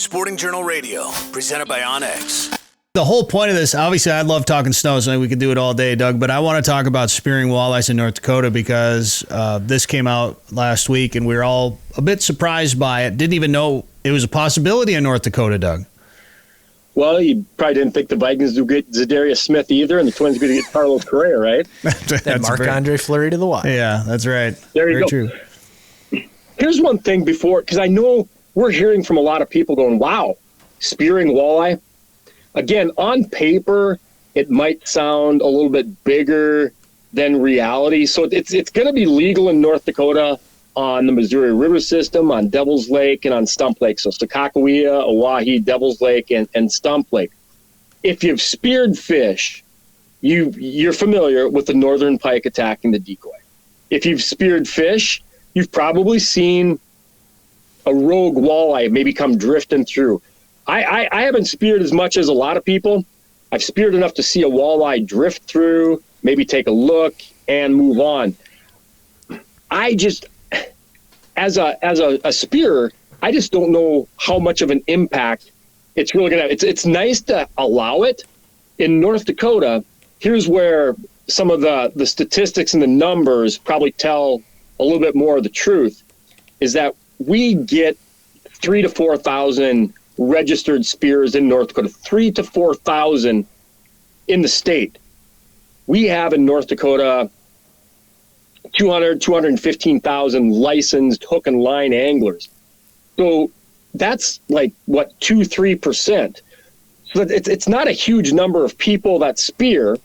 Sporting Journal Radio, presented by Onyx. The whole point of this, obviously, I love talking snow, so we could do it all day, Doug, but I want to talk about spearing walleyes in North Dakota because this came out last week, and we were all a bit surprised by it. Didn't even know it was a possibility in North Dakota, Doug. Well, you probably didn't think the Vikings would get Zadarius Smith either, and the Twins are going to get Carlos Correa, right? And Marc-Andre Fleury to the Y. Yeah, that's right. There you Very go. True. Here's one thing before, because I know we're hearing from a lot of people going, wow, spearing walleye. Again, on paper, it might sound a little bit bigger than reality. So it's going to be legal in North Dakota on the Missouri River system, on Devil's Lake, and on Stump Lake. So Sakakawea, Oahe, Devil's Lake, and Stump Lake. If you've speared fish, you're familiar with the northern pike attacking the decoy. If you've speared fish, you've probably seen a rogue walleye maybe come drifting through. I haven't speared as much as a lot of people. I've speared enough to see a walleye drift through, maybe take a look, and move on. I just, as a spearer, I just don't know how much of an impact it's really going to have. It's nice to allow it. In North Dakota, here's where some of the statistics and the numbers probably tell a little bit more of the truth, is that we get 3,000 to 4,000 registered spears in North Dakota, 3,000 to 4,000 in the state. We have in North Dakota 215,000 licensed hook and line anglers. So that's like, what, 2-3%. So it's not a huge number of people that spear.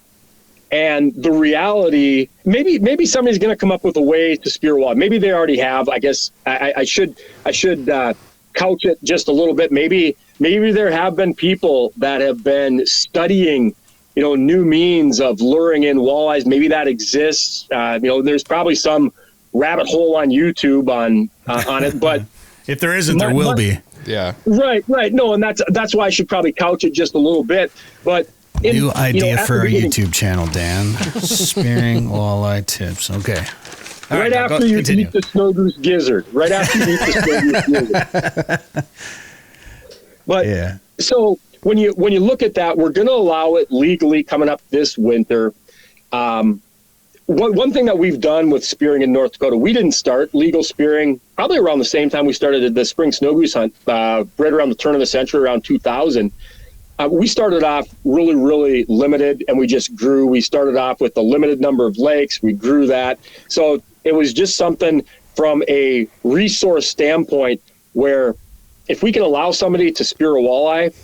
And the reality, maybe somebody's going to come up with a way to spear walleye. Maybe they already have. I guess I should couch it just a little bit. Maybe there have been people that have been studying, new means of luring in walleyes. Maybe that exists. There's probably some rabbit hole on YouTube on it. But if there isn't, there will be. Yeah. Right. No, and that's why I should probably couch it just a little bit. But new idea for our YouTube channel, Dan. Spearing walleye tips. Okay. All right after you eat the snow goose gizzard. Right after you eat the snow goose gizzard. But yeah. So when you look at that, we're going to allow it legally coming up this winter. One thing that we've done with spearing in North Dakota, we didn't start legal spearing probably around the same time we started the spring snow goose hunt, right around the turn of the century, around 2000. We started off really, really limited, and we just grew. We started off with a limited number of lakes. We grew that. So it was just something from a resource standpoint where if we can allow somebody to spear a walleye,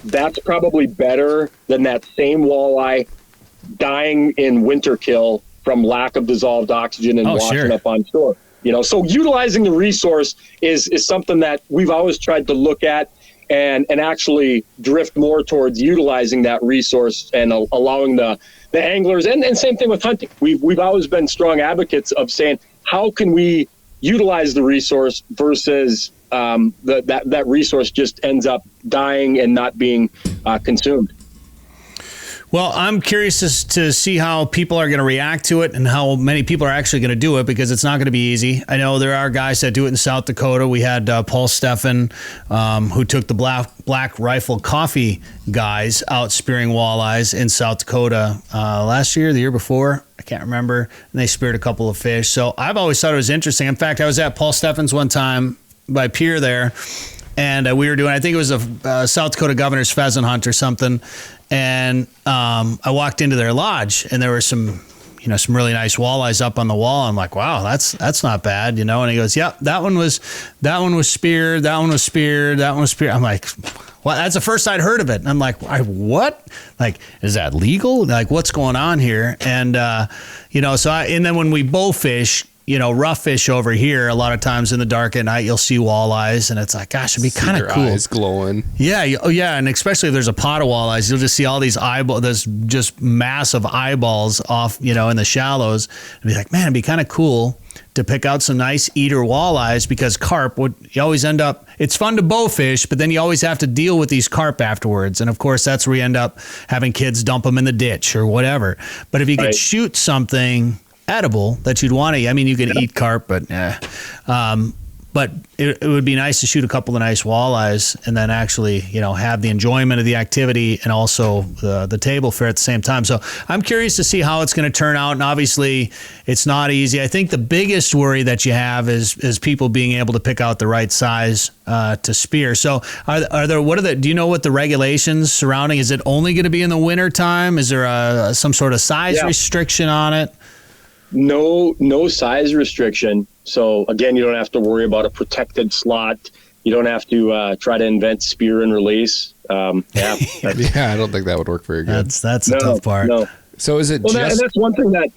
that's probably better than that same walleye dying in winter kill from lack of dissolved oxygen and washing up on shore. So utilizing the resource is something that we've always tried to look at and actually drift more towards utilizing that resource and allowing the anglers, and same thing with hunting. We've always been strong advocates of saying, how can we utilize the resource versus that resource just ends up dying and not being consumed. Well, I'm curious to see how people are going to react to it and how many people are actually going to do it, because it's not going to be easy. I know there are guys that do it in South Dakota. We had Paul Steffen, who took the Black Rifle Coffee guys out spearing walleyes in South Dakota last year, the year before. I can't remember. And they speared a couple of fish. So I've always thought it was interesting. In fact, I was at Paul Steffen's one time by Pier there, and we were doing, I think it was a South Dakota governor's pheasant hunt or something. And I walked into their lodge, and there were some really nice walleyes up on the wall. I'm like, wow, that's not bad, And he goes, yep, that one was speared. That one was speared. That one was speared. I'm like, well, that's the first I'd heard of it. And I'm like, what? Like, is that legal? Like, what's going on here? And and then when we bow fish, rough fish over here, a lot of times in the dark at night, you'll see walleyes, and it's like, gosh, it'd be kind of cool. Eyes glowing. Yeah. And especially if there's a pot of walleyes, you'll just see all these eyeballs, there's just massive eyeballs off, in the shallows. And be like, man, it'd be kind of cool to pick out some nice eater walleyes, because carp you always end up, it's fun to bow fish, but then you always have to deal with these carp afterwards. And of course, that's where you end up having kids dump them in the ditch or whatever. But if you could shoot something edible that you'd want to, I mean, you can eat carp, but But it would be nice to shoot a couple of nice walleyes and then actually, have the enjoyment of the activity and also the table fare at the same time. So I'm curious to see how it's going to turn out. And obviously, it's not easy. I think the biggest worry that you have is people being able to pick out the right size to spear. So do you know what the regulations surrounding? Is it only going to be in the winter time? Is there some sort of size restriction on it? No size restriction. So again, you don't have to worry about a protected slot. You don't have to try to invent spear and release. I don't think that would work very good. That's the tough part. No. So is it and that's one thing that,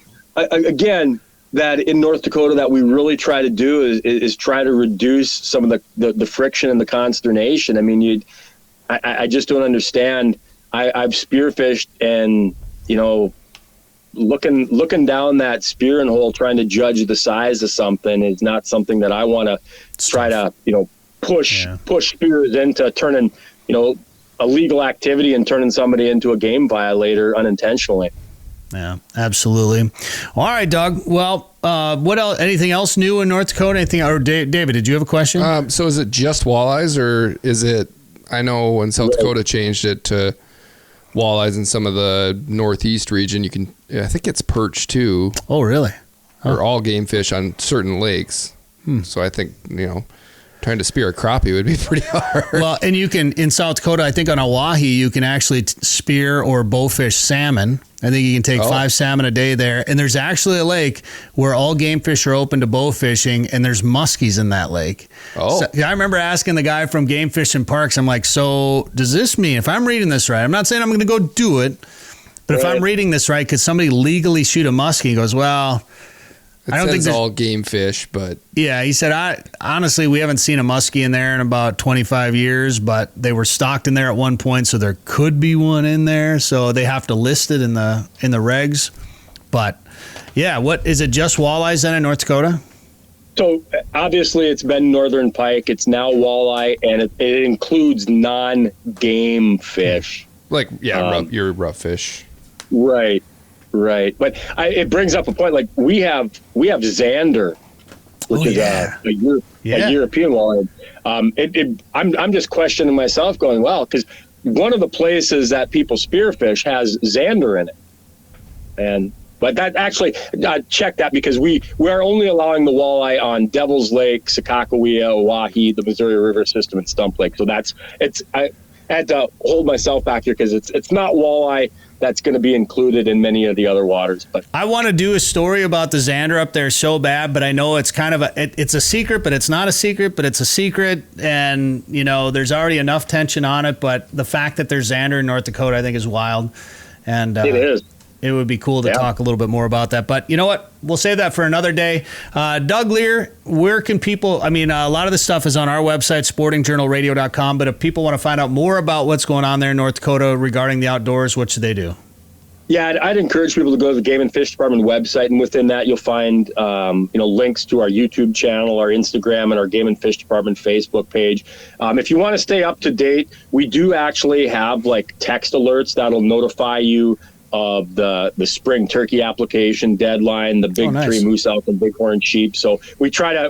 again, that in North Dakota that we really try to do is try to reduce some of the friction and the consternation. I mean, I just don't understand. I've spearfished and, looking down that spearing hole, trying to judge the size of something is not something that I want to try to, push spears into turning, a legal activity and turning somebody into a game violator unintentionally. Yeah, absolutely. All right, Doug. Well, what else? Anything else new in North Dakota? Anything? Or David, did you have a question? So is it just walleyes, or is it? I know when South Dakota changed it to walleyes in some of the northeast region, I think it's perch too. Oh, really? Or all game fish on certain lakes. So I think, trying to spear a crappie would be pretty hard. Well, and you can, in South Dakota, I think on Oahe, you can actually spear or bowfish salmon. I think you can take 5 salmon a day there. And there's actually a lake where all game fish are open to bow fishing, and there's muskies in that lake. Oh. So I remember asking the guy from Game Fish and Parks, I'm like, so does this mean, if I'm reading this right, I'm not saying I'm going to go do it, but if I'm reading this right, could somebody legally shoot a muskie? He goes, well, I don't think it's all game fish, but yeah, he said, honestly, we haven't seen a muskie in there in about 25 years, but they were stocked in there at one point, so there could be one in there. So they have to list it in the regs. But yeah, what is it? Just walleyes then in North Dakota? So obviously, it's been northern pike. It's now walleye, and it includes non-game fish. Like your rough fish, right? But it brings up a point. Like we have Xander, which is a European walleye. I'm just questioning myself, going, well, because one of the places that people spearfish has Xander in it, but that actually check that, because we are only allowing the walleye on Devil's Lake, Sakakawea, Oahe, the Missouri River system, and Stump Lake. So I had to hold myself back here because it's not walleye that's going to be included in many of the other waters. But I want to do a story about the Xander up there so bad, but I know it's kind of it's a secret, but it's not a secret, but it's a secret. And, there's already enough tension on it. But the fact that there's Xander in North Dakota, I think, is wild. And it is. It would be cool to talk a little bit more about that. But you know what? We'll save that for another day. Doug Leier, where can people, a lot of this stuff is on our website, sportingjournalradio.com, but if people want to find out more about what's going on there in North Dakota regarding the outdoors, what should they do? Yeah, I'd encourage people to go to the Game and Fish Department website, and within that you'll find links to our YouTube channel, our Instagram, and our Game and Fish Department Facebook page. If you want to stay up to date, we do actually have text alerts that'll notify you of the spring turkey application deadline, the big tree moose elk and bighorn sheep. So we try to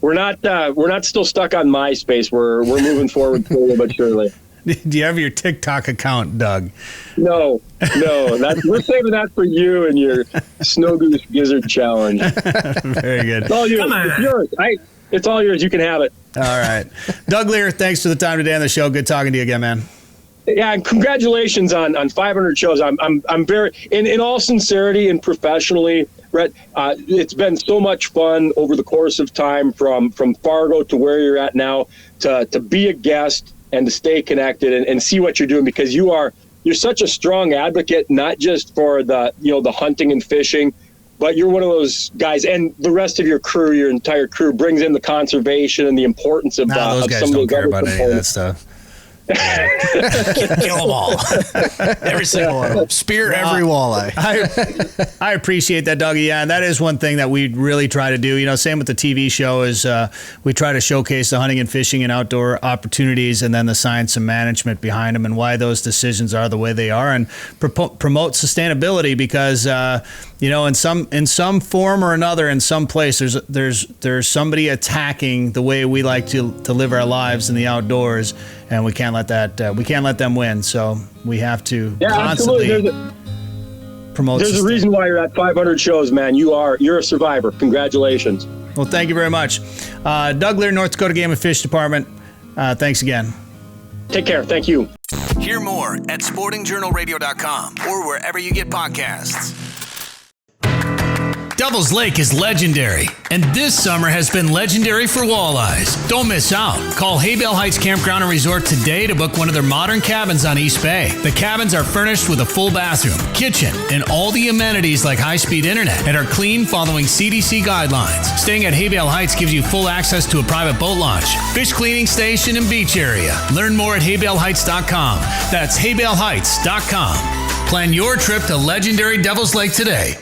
we're not still stuck on MySpace. We're moving forward slowly but surely. Do you have your TikTok account, Doug? No. We're saving that for you and your Snow Goose Gizzard Challenge. Very good. It's all yours. It's yours. It's all yours. You can have it. All right. Doug Leier, thanks for the time today on the show. Good talking to you again, man. Yeah, and congratulations on 500 shows. I'm very, in all sincerity and professionally, Brett, it's been so much fun over the course of time from Fargo to where you're at now to be a guest and to stay connected and see what you're doing, because you're such a strong advocate, not just for the hunting and fishing, but you're one of those guys, and the rest of your crew, your entire crew, brings in the conservation and the importance of those guys some don't of those care other about any of that stuff. Kill them all. Every single one of them. Spear every walleye. I appreciate that, Dougie. Yeah, and that is one thing that we really try to do. You know, same with the TV show is we try to showcase the hunting and fishing and outdoor opportunities, and then the science and management behind them, and why those decisions are the way they are, and promote sustainability because you know, in some form or another, in some place, there's somebody attacking the way we like to live our lives in the outdoors, and we can't let them win. So we have to constantly promote. There's a reason why you're at 500 shows, man. You're a survivor. Congratulations. Well, thank you very much, Doug Leier, North Dakota Game and Fish Department. Thanks again. Take care. Thank you. Hear more at sportingjournalradio.com or wherever you get podcasts. Devil's Lake is legendary, and this summer has been legendary for walleyes. Don't miss out. Call Haybale Heights Campground and Resort today to book one of their modern cabins on East Bay. The cabins are furnished with a full bathroom, kitchen, and all the amenities like high-speed internet, and are clean following CDC guidelines. Staying at Haybale Heights gives you full access to a private boat launch, fish cleaning station, and beach area. Learn more at haybaleheights.com. That's haybaleheights.com. Plan your trip to legendary Devil's Lake today.